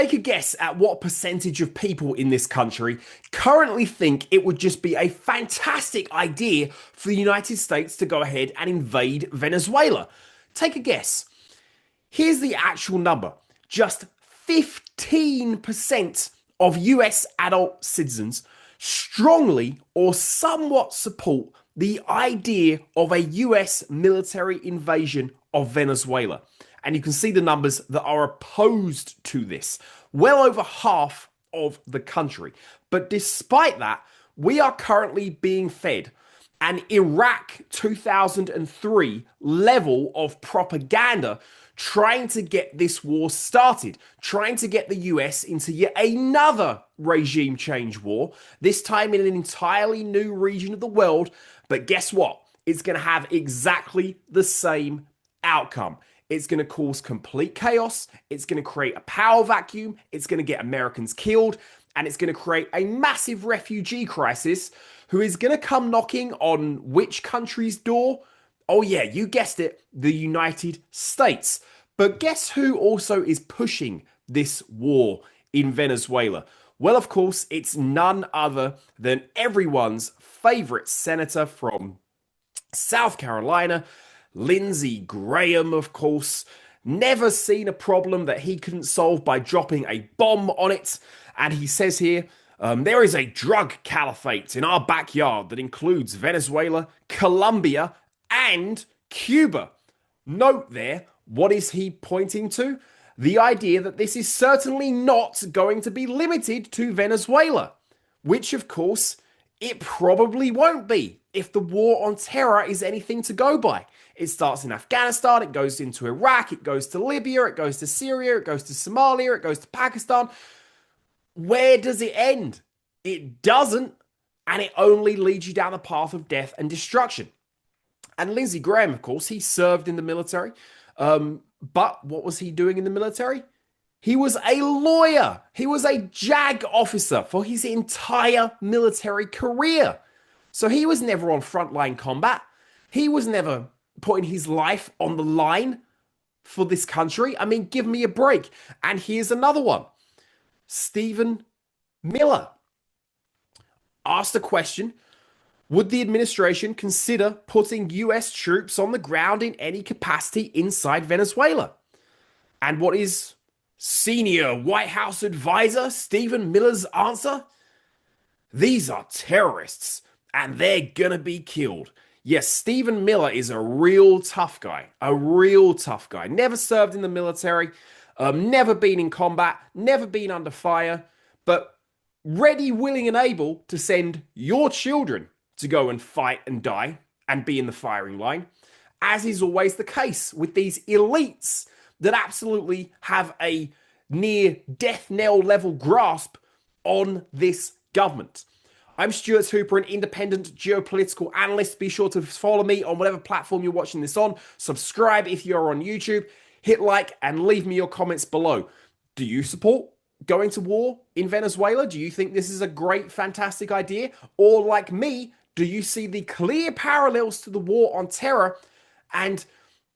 Take a guess at what percentage of people in this country currently think it would just be a fantastic idea for the United States to go ahead and invade Venezuela. Take a guess. Here's the actual number. Just 15% of US adult citizens strongly or somewhat support the idea of a US military invasion of Venezuela. And you can see the numbers that are opposed to this. Well over half of the country. But despite that, we are currently being fed an Iraq 2003 level of propaganda trying to get this war started, trying to get the US into yet another regime change war, this time in an entirely new region of the world. But guess what? It's going to have exactly the same outcome. It's going to cause complete chaos. It's going to create a power vacuum. It's going to get Americans killed. And it's going to create a massive refugee crisis who is going to come knocking on which country's door? Oh yeah, you guessed it, the United States. But guess who also is pushing this war in Venezuela? Well, of course, it's none other than everyone's favorite senator from South Carolina, Lindsey Graham, of course. Never seen a problem that he couldn't solve by dropping a bomb on it. And he says here, there is a drug caliphate in our backyard that includes Venezuela, Colombia, and Cuba. Note there, what is he pointing to? The idea that this is certainly not going to be limited to Venezuela, which of course it probably won't be if the war on terror is anything to go by. It starts in Afghanistan, it goes into Iraq, it goes to Libya, it goes to Syria, it goes to Somalia, it goes to Pakistan. Where does it end? It doesn't, and it only leads you down the path of death and destruction. And Lindsey Graham, of course, he served in the military. But what was he doing in the military? He was a lawyer. He was a JAG officer for his entire military career. So he was never on frontline combat. He was never putting his life on the line for this country. I mean, give me a break. And here's another one. Stephen Miller asked a question. Would the administration consider putting US troops on the ground in any capacity inside Venezuela? And what is senior White House advisor Stephen Miller's answer? These are terrorists, and they're gonna be killed. Yes, Stephen Miller is a real tough guy. A real tough guy. Never served in the military, never been in combat, never been under fire, but ready, willing, and able to send your children to go and fight and die and be in the firing line, as is always the case with these elites that absolutely have a near death knell level grasp on this government. I'm Stuart Hooper, an independent geopolitical analyst. Be sure to follow me on whatever platform you're watching this on. Subscribe if you're on YouTube. Hit like and leave me your comments below. Do you support going to war in Venezuela? Do you think this is a great, fantastic idea? Or like me, do you see the clear parallels to the war on terror and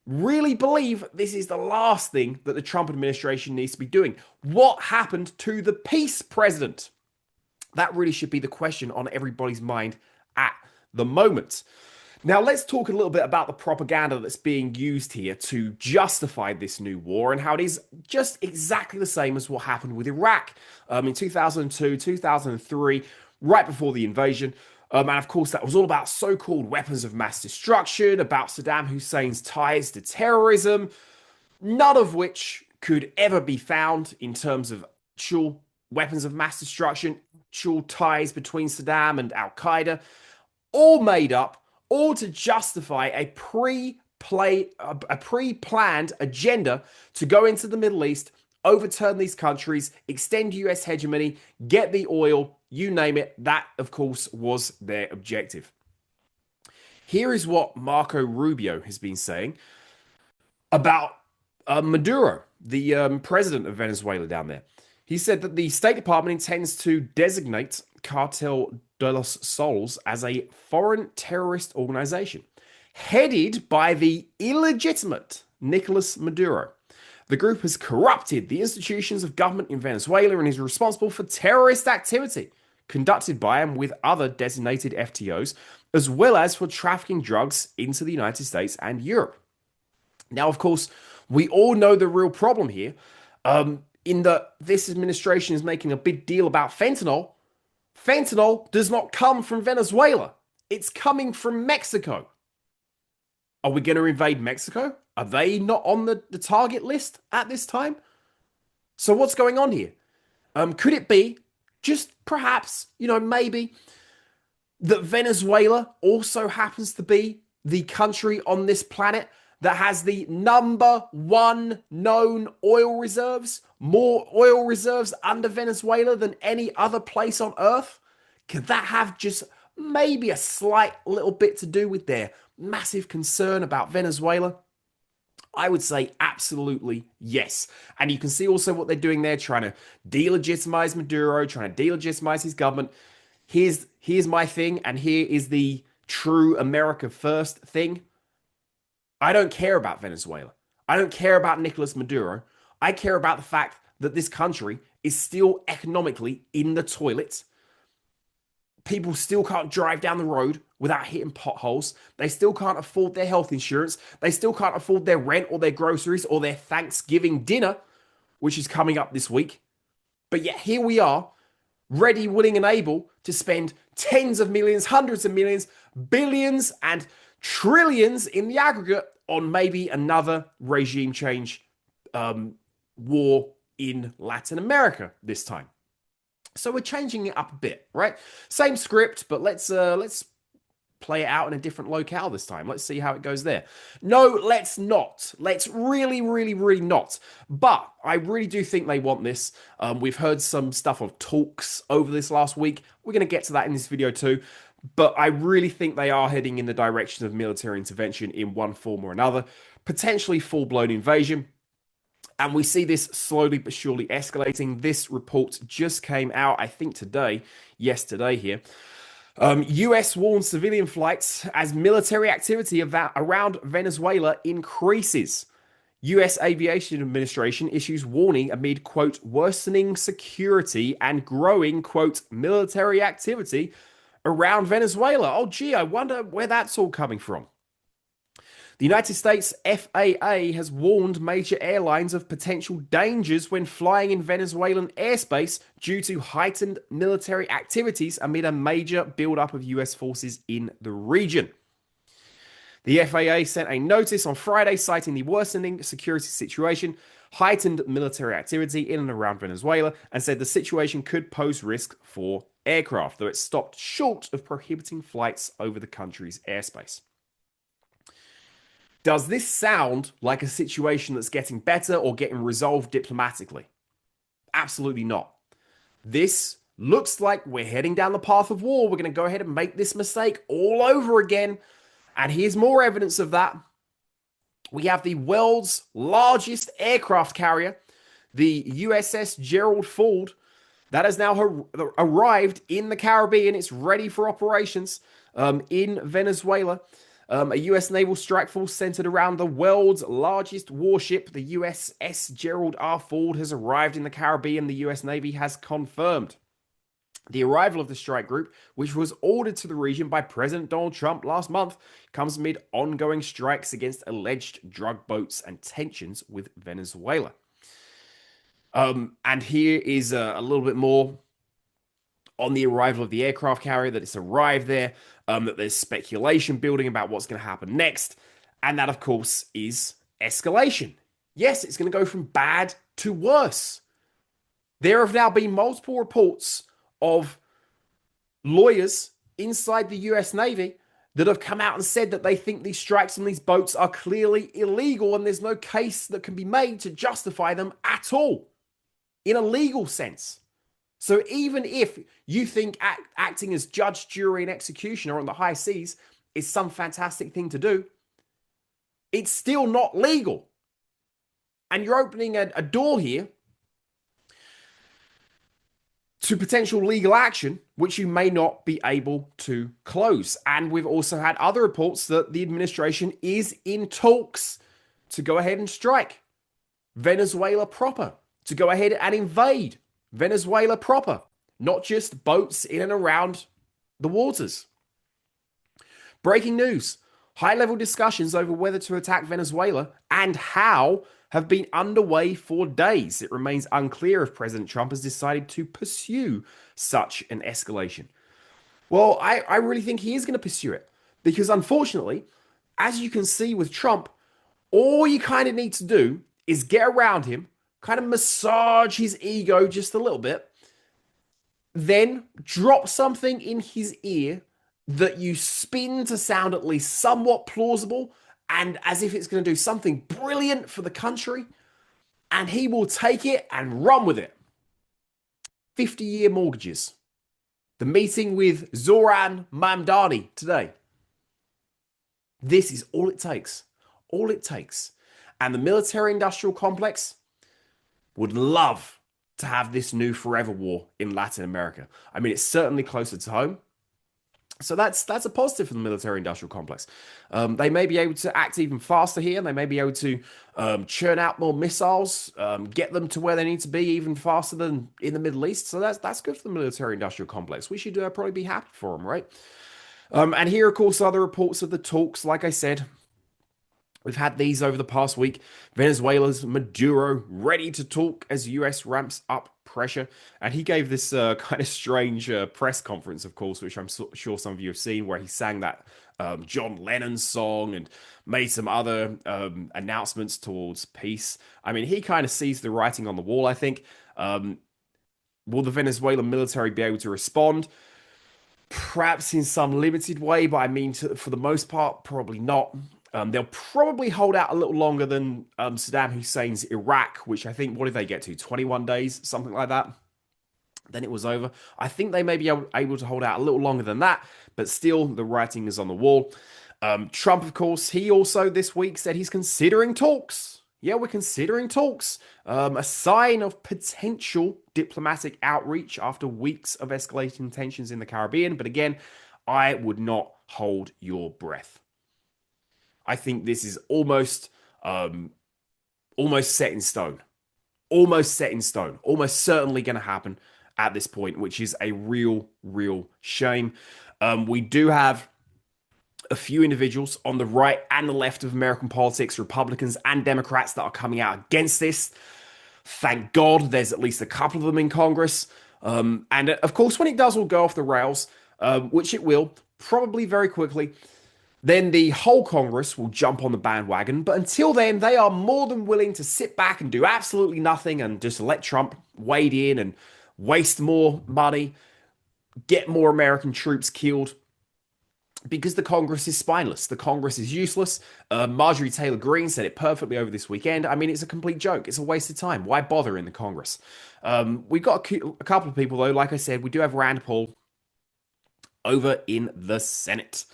really believe this is the last thing that the Trump administration needs to be doing? What happened to the peace president? That really should be the question on everybody's mind at the moment. Now, let's talk a little bit about the propaganda that's being used here to justify this new war and how it is just exactly the same as what happened with Iraq in 2002, 2003, right before the invasion. And of course, that was all about so-called weapons of mass destruction, about Saddam Hussein's ties to terrorism, none of which could ever be found in terms of actual weapons of mass destruction, actual ties between Saddam and Al-Qaeda, all made up, all to justify a pre-planned agenda to go into the Middle East, overturn these countries, extend US hegemony, get the oil, you name it. That, of course, was their objective. Here is what Marco Rubio has been saying about Maduro, the president of Venezuela down there. He said that the State Department intends to designate Cartel de los Sols as a foreign terrorist organization, headed by the illegitimate Nicolas Maduro. The group has corrupted the institutions of government in Venezuela and is responsible for terrorist activity conducted by and with other designated FTOs, as well as for trafficking drugs into the United States and Europe. Now, of course, we all know the real problem here, in that this administration is making a big deal about fentanyl. Fentanyl does not come from Venezuela. It's coming from Mexico. Are we going to invade Mexico? Are they not on the target list at this time? So what's going on here? Could it be just perhaps, maybe that Venezuela also happens to be the country on this planet that has the #1 known oil reserves, more oil reserves under Venezuela than any other place on Earth? Could that have just maybe a slight little bit to do with their massive concern about Venezuela? I would say absolutely yes. And you can see also what they're doing there, trying to delegitimize Maduro, trying to delegitimize his government. Here's my thing, and here is the true America first thing. I don't care about Venezuela. I don't care about Nicolas Maduro. I care about the fact that this country is still economically in the toilet. People still can't drive down the road without hitting potholes. They still can't afford their health insurance. They still can't afford their rent or their groceries or their Thanksgiving dinner, which is coming up this week. But yet here we are, ready, willing, and able to spend tens of millions, hundreds of millions, billions, and trillions in the aggregate on maybe another regime change war in Latin America this time. So we're changing it up a bit, right? Same script, but let's play it out in a different locale this time. Let's see how it goes there. No, let's not. Let's really, really, really not. But I really do think they want this. We've heard some stuff of talks over this last week. We're going to get to that in this video too. But I really think they are heading in the direction of military intervention in one form or another, potentially full-blown invasion. And we see this slowly but surely escalating. This report just came out, I think yesterday here. US warns civilian flights as military activity around Venezuela increases. US Aviation Administration issues warning amid, quote, worsening security and growing, quote, military activity around Venezuela. Oh, gee, I wonder where that's all coming from. The United States FAA has warned major airlines of potential dangers when flying in Venezuelan airspace due to heightened military activities amid a major buildup of US forces in the region. The FAA sent a notice on Friday citing the worsening security situation, heightened military activity in and around Venezuela, and said the situation could pose risk for aircraft, though it stopped short of prohibiting flights over the country's airspace. Does this sound like a situation that's getting better or getting resolved diplomatically? Absolutely not. This looks like we're heading down the path of war. We're going to go ahead and make this mistake all over again. And here's more evidence of that. We have the world's largest aircraft carrier, the USS Gerald Ford, that has now arrived in the Caribbean. It's ready for operations in Venezuela. A US naval strike force centered around the world's largest warship, the USS Gerald R. Ford, has arrived in the Caribbean, the US Navy has confirmed. The arrival of the strike group, which was ordered to the region by President Donald Trump last month, comes amid ongoing strikes against alleged drug boats and tensions with Venezuela. And here is a little bit more on the arrival of the aircraft carrier, that it's arrived there, that there's speculation building about what's going to happen next. And that, of course, is escalation. Yes, it's going to go from bad to worse. There have now been multiple reports of lawyers inside the US Navy that have come out and said that they think these strikes on these boats are clearly illegal and there's no case that can be made to justify them at all in a legal sense. So even if you think acting as judge, jury, and executioner on the high seas is some fantastic thing to do, it's still not legal. And you're opening a door here to potential legal action, which you may not be able to close. And we've also had other reports that the administration is in talks to go ahead and strike. Venezuela proper, to go ahead and invade Venezuela proper, not just boats in and around the waters. Breaking news. High-level discussions over whether to attack Venezuela and how have been underway for days. It remains unclear if President Trump has decided to pursue such an escalation. Well, I really think he is going to pursue it because, unfortunately, as you can see with Trump, all you kind of need to do is get around him, kind of massage his ego just a little bit, then drop something in his ear that you spin to sound at least somewhat plausible and as if it's going to do something brilliant for the country, and he will take it and run with it. 50-year mortgages. The meeting with Zoran Mamdani today. This is all it takes. All it takes. And the military-industrial complex would love to have this new forever war in Latin America. I mean, it's certainly closer to home. So that's a positive for the military-industrial complex. They may be able to act even faster here. They may be able to churn out more missiles, get them to where they need to be even faster than in the Middle East. So that's good for the military-industrial complex. We should probably be happy for them, right? And here, of course, are the reports of the talks. Like I said, we've had these over the past week. Venezuela's Maduro ready to talk as US ramps up pressure. And he gave this kind of strange press conference, of course, which I'm sure some of you have seen, where he sang that John Lennon song and made some other announcements towards peace. I mean, he kind of sees the writing on the wall, I think. Will the Venezuelan military be able to respond? Perhaps in some limited way, but I mean, for the most part, probably not. They'll probably hold out a little longer than Saddam Hussein's Iraq, which I think, what did they get to? 21 days, something like that. Then it was over. I think they may be able to hold out a little longer than that, but still, the writing is on the wall. Trump, of course, he also this week said he's considering talks. Yeah, we're considering talks. A sign of potential diplomatic outreach after weeks of escalating tensions in the Caribbean. But again, I would not hold your breath. I think this is almost set in stone. Almost set in stone. Almost certainly going to happen at this point, which is a real shame. We do have a few individuals on the right and the left of American politics, Republicans and Democrats, that are coming out against this. Thank God there's at least a couple of them in Congress. And of course, when it does all go off the rails, which it will, probably very quickly, then the whole Congress will jump on the bandwagon. But until then, they are more than willing to sit back and do absolutely nothing and just let Trump wade in and waste more money, get more American troops killed, because the Congress is spineless. The Congress is useless. Marjorie Taylor Greene said it perfectly over this weekend. I mean, it's a complete joke. It's a waste of time. Why bother in the Congress? We've got a couple of people, though. Like I said, we do have Rand Paul over in the Senate.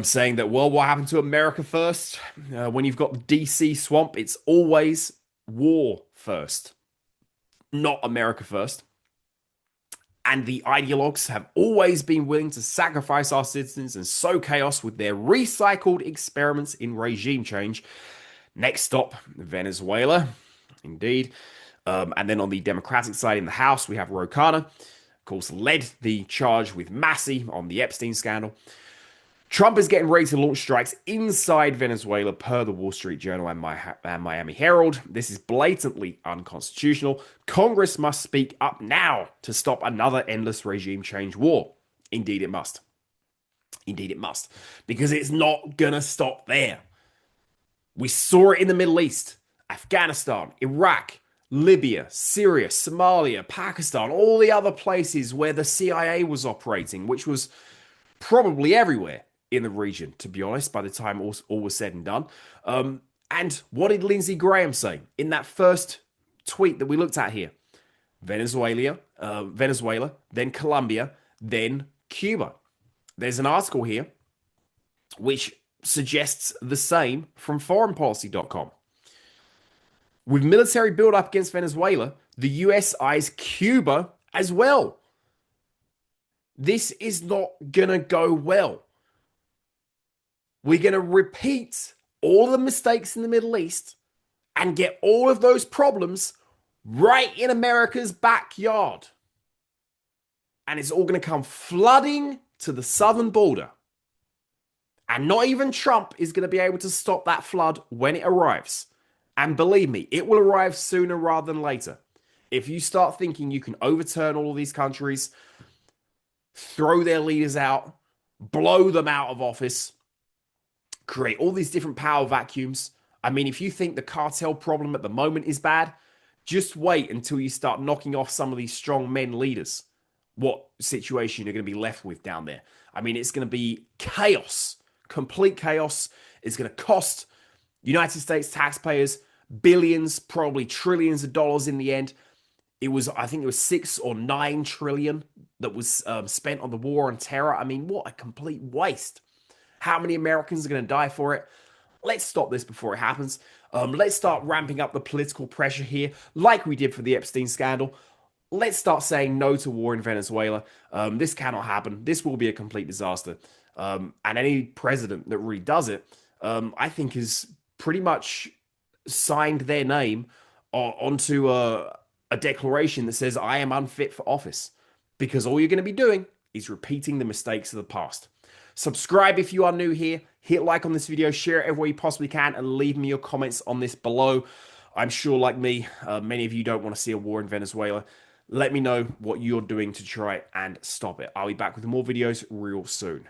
Saying that, well, what happened to America first? When you've got the DC swamp, it's always war first, not America first. And the ideologues have always been willing to sacrifice our citizens and sow chaos with their recycled experiments in regime change. Next stop, Venezuela. Indeed. And then on the Democratic side in the House, we have Ro Khanna, of course, led the charge with Massey on the Epstein scandal. Trump is getting ready to launch strikes inside Venezuela per the Wall Street Journal and Miami Herald. This is blatantly unconstitutional. Congress must speak up now to stop another endless regime change war. Indeed it must. Indeed it must. Because it's not going to stop there. We saw it in the Middle East, Afghanistan, Iraq, Libya, Syria, Somalia, Pakistan, all the other places where the CIA was operating, which was probably everywhere in the region, to be honest, by the time all was said and done. And what did Lindsey Graham say in that first tweet that we looked at here? Venezuela, then Colombia, then Cuba. There's an article here which suggests the same from foreignpolicy.com. With military buildup against Venezuela, the US eyes Cuba as well. This is not going to go well. We're going to repeat all the mistakes in the Middle East and get all of those problems right in America's backyard. And it's all going to come flooding to the southern border. And not even Trump is going to be able to stop that flood when it arrives. And believe me, it will arrive sooner rather than later. If you start thinking you can overturn all of these countries, throw their leaders out, blow them out of office, create all these different power vacuums. I mean, if you think the cartel problem at the moment is bad, just wait until you start knocking off some of these strong men leaders. What situation you're going to be left with down there? I mean, it's going to be chaos, complete chaos. It's going to cost United States taxpayers billions, probably trillions of dollars in the end. I think it was 6 or 9 trillion that was spent on the war on terror. I mean, what a complete waste. How many Americans are going to die for it? Let's stop this before it happens. Let's start ramping up the political pressure here, like we did for the Epstein scandal. Let's start saying no to war in Venezuela. This cannot happen. This will be a complete disaster. And any president that really does it, I think, is pretty much signed their name onto a declaration that says, I am unfit for office. Because all you're going to be doing is repeating the mistakes of the past. Subscribe if you are new here. Hit like on this video, share it everywhere you possibly can, and leave me your comments on this below. I'm sure, like me, many of you don't want to see a war in Venezuela. Let me know what you're doing to try and stop it. I'll be back with more videos real soon.